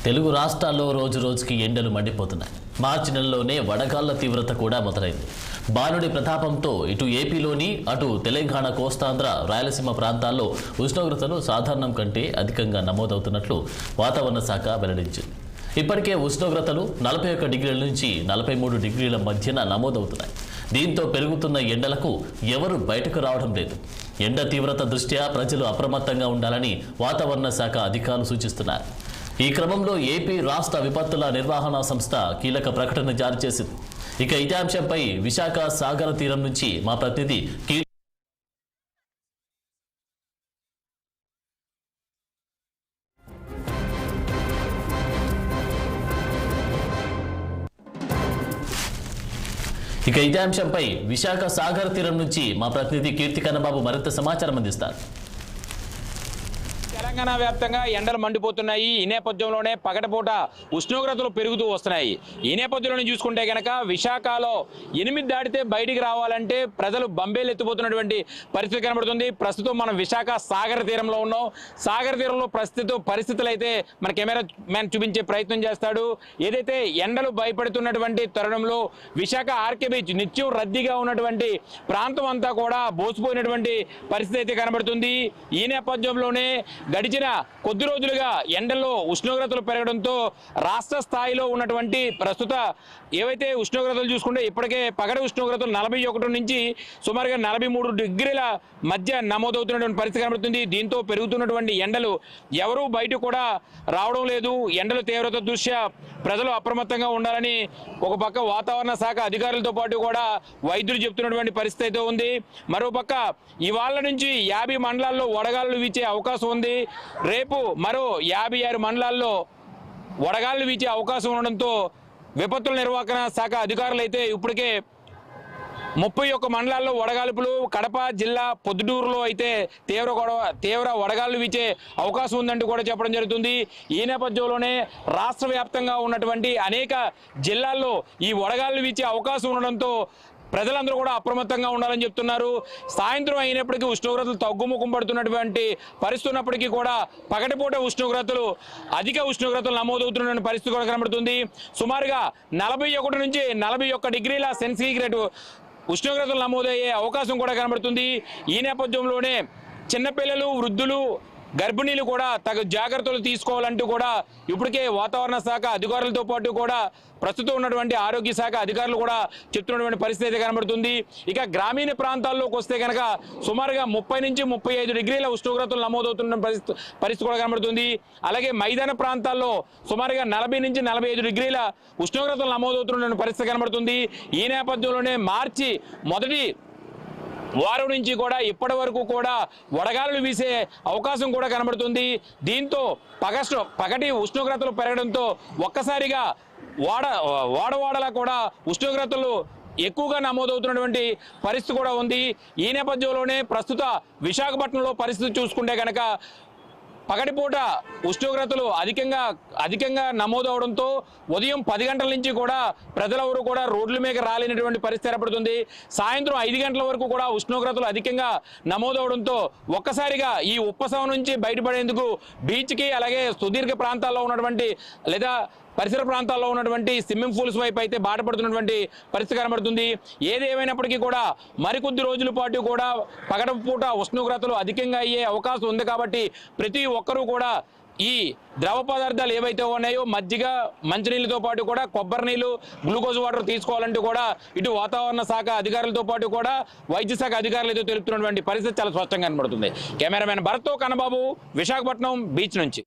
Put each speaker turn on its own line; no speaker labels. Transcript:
తెలుగు రాష్ట్రాల్లో రోజు రోజుకి ఎండలు మండిపోతున్నాయి. మార్చి నెలలోనే వడగాళ్ల తీవ్రత కూడా మొదలైంది. బాలుడి ప్రతాపంతో ఇటు ఏపీలోని అటు తెలంగాణ, కోస్తాంధ్ర, రాయలసీమ ప్రాంతాల్లో ఉష్ణోగ్రతలు సాధారణం కంటే అధికంగా నమోదవుతున్నట్లు వాతావరణ శాఖ వెల్లడించింది. ఇప్పటికే ఉష్ణోగ్రతలు 41 డిగ్రీల నుంచి 43 డిగ్రీల మధ్యన నమోదవుతున్నాయి. దీంతో పెరుగుతున్న ఎండలకు ఎవరు బయటకు రావడం లేదు. ఎండ తీవ్రత దృష్ట్యా ప్రజలు అప్రమత్తంగా ఉండాలని వాతావరణ శాఖ అధికారులు సూచిస్తున్నారు. ఈ క్రమంలో ఏపీ రాష్ట్ర విపత్తుల నిర్వహణ సంస్థ కీలక ప్రకటన జారీ చేసింది. ఇక ఇదే అంశంపై విశాఖ సాగర తీరం నుంచి మా ప్రతినిధి కీర్తి కన్నబాబు మరింత సమాచారం అందిస్తారు.
తెలంగాణ వ్యాప్తంగా ఎండలు మండిపోతున్నాయి. ఈ నేపథ్యంలోనే పగటిపూట ఉష్ణోగ్రతలు పెరుగుతూ వస్తున్నాయి. ఈ నేపథ్యంలో చూసుకుంటే కనుక విశాఖలో 8 దాటితే బయటికి రావాలంటే ప్రజలు బంబేలు ఎత్తిపోతున్నటువంటి పరిస్థితి కనబడుతుంది. ప్రస్తుతం మనం విశాఖ సాగర తీరంలో ఉన్నాం. సాగర తీరంలో పరిస్థితులు అయితే మన కెమెరా మ్యాన్ చూపించే ప్రయత్నం చేస్తాడు. ఏదైతే ఎండలు భయపడుతున్నటువంటి తరుణంలో విశాఖ ఆర్కే బీచ్ నిత్యం రద్దీగా ఉన్నటువంటి ప్రాంతం అంతా కూడా బోసిపోయినటువంటి పరిస్థితి అయితే కనబడుతుంది. ఈ నేపథ్యంలోనే గడిచిన కొద్ది రోజులుగా ఎండల్లో ఉష్ణోగ్రతలు పెరగడంతో రాష్ట్ర స్థాయిలో ఉన్నటువంటి ప్రస్తుత ఏవైతే ఉష్ణోగ్రతలు చూసుకుంటే ఇప్పటికే పగటి ఉష్ణోగ్రతలు 41 నుంచి సుమారుగా 43 డిగ్రీల మధ్య నమోదవుతున్నటువంటి పరిస్థితి కనబడుతుంది. దీంతో పెరుగుతున్నటువంటి ఎండలు ఎవరూ బయట కూడా రావడం లేదు. ఎండల తీవ్రత దృష్ట్యా ప్రజలు అప్రమత్తంగా ఉండాలని ఒక పక్క వాతావరణ శాఖ అధికారులతో పాటు కూడా వైద్యులు చెప్తున్నటువంటి పరిస్థితి అయితే ఉంది. మరోపక్క ఇవాళ నుంచి 50 మండలాల్లో వడగాలులు వీచే అవకాశం ఉంది. రేపు మరో 56 మండలాల్లో వడగాలులు వీచే అవకాశం ఉండడంతో విపత్తుల నిర్వహణ శాఖ అధికారులు అయితే ఇప్పటికే 31 మండలాల్లో వడగాల్పులు, కడప జిల్లా పొద్దుటూరులో అయితే తీవ్ర వడగాళ్లు వీచే అవకాశం ఉందంటూ కూడా చెప్పడం జరుగుతుంది. ఈ నేపథ్యంలోనే రాష్ట్ర వ్యాప్తంగా ఉన్నటువంటి అనేక జిల్లాల్లో ఈ వడగాళ్లు వీచే అవకాశం ఉండడంతో ప్రజలందరూ కూడా అప్రమత్తంగా ఉండాలని చెప్తున్నారు. సాయంత్రం అయినప్పటికీ ఉష్ణోగ్రతలు తగ్గుముఖం పడుతున్నటువంటి పరిస్థితి ఉన్నప్పటికీ కూడా పగటిపూట అధిక ఉష్ణోగ్రతలు నమోదవుతున్న పరిస్థితి కూడా కనబడుతుంది. సుమారుగా 41 నుంచి 41 డిగ్రీల సెంటీగ్రేడ్ ఉష్ణోగ్రతలు నమోదయ్యే అవకాశం కూడా కనబడుతుంది. ఈ నేపథ్యంలోనే చిన్నపిల్లలు, వృద్ధులు, గర్భిణీలు కూడా తగు జాగ్రత్తలు తీసుకోవాలంటూ కూడా ఇప్పటికే వాతావరణ శాఖ అధికారులతో పాటు కూడా ప్రస్తుతం ఉన్నటువంటి ఆరోగ్య శాఖ అధికారులు కూడా చెప్తున్నటువంటి పరిస్థితి కనబడుతుంది. ఇక గ్రామీణ ప్రాంతాల్లోకి వస్తే కనుక సుమారుగా 30 నుంచి 35 డిగ్రీల ఉష్ణోగ్రతలు నమోదవుతున్న పరిస్థితి కూడా కనబడుతుంది. అలాగే మైదాన ప్రాంతాల్లో సుమారుగా 40 నుంచి 45 డిగ్రీల ఉష్ణోగ్రతలు నమోదవుతున్న పరిస్థితి కనబడుతుంది. ఈ నేపథ్యంలోనే మార్చి మొదటి వారం నుంచి కూడా ఇప్పటి వరకు కూడా వడగాలులు వీసే అవకాశం కూడా కనబడుతుంది. దీంతో పగటి ఉష్ణోగ్రతలు పెరగడంతో ఒక్కసారిగా వాడవాడలా కూడా ఉష్ణోగ్రతలు ఎక్కువగా నమోదవుతున్నటువంటి పరిస్థితి కూడా ఉంది. ఈ నేపథ్యంలోనే ప్రస్తుత విశాఖపట్నంలో పరిస్థితి చూసుకుంటే కనుక పగటిపూట ఉష్ణోగ్రతలు అధికంగా నమోదవడంతో ఉదయం 10 గంటల నుంచి కూడా ప్రజలెవరూ కూడా రోడ్ల మీద రాలేనటువంటి పరిస్థితి ఏర్పడుతుంది. సాయంత్రం 5 గంటల వరకు కూడా ఉష్ణోగ్రతలు అధికంగా నమోదవడంతో ఒక్కసారిగా ఈ ఉపశమనం నుంచి బయటపడేందుకు బీచ్కి అలాగే సుదీర్ఘ ప్రాంతాల్లో ఉన్నటువంటి లేదా పరిసర ప్రాంతాల్లో ఉన్నటువంటి స్విమ్మింగ్ పూల్స్ వైపు అయితే బాటపడుతున్నటువంటి పరిస్థితి కనబడుతుంది. ఏది ఏమైనప్పటికీ కూడా మరికొద్ది రోజుల పాటు కూడా పగటిపూట ఉష్ణోగ్రతలు అధికంగా అయ్యే అవకాశం ఉంది. కాబట్టి ప్రతి ఒక్కరూ కూడా ఈ ద్రవ పదార్థాలు ఏవైతే ఉన్నాయో మజ్జిగ, మంచినీళ్ళతో పాటు కూడా కొబ్బరి నీళ్ళు, గ్లూకోజ్ వాటర్ తీసుకోవాలంటూ కూడా ఇటు వాతావరణ శాఖ అధికారులతో పాటు కూడా వైద్య శాఖ అధికారులతో తెలుపుతున్నటువంటి పరిస్థితి చాలా స్పష్టంగా కనబడుతుంది. కెమెరామెన్ భరత్తో కన్నబాబు, విశాఖపట్నం బీచ్ నుంచి.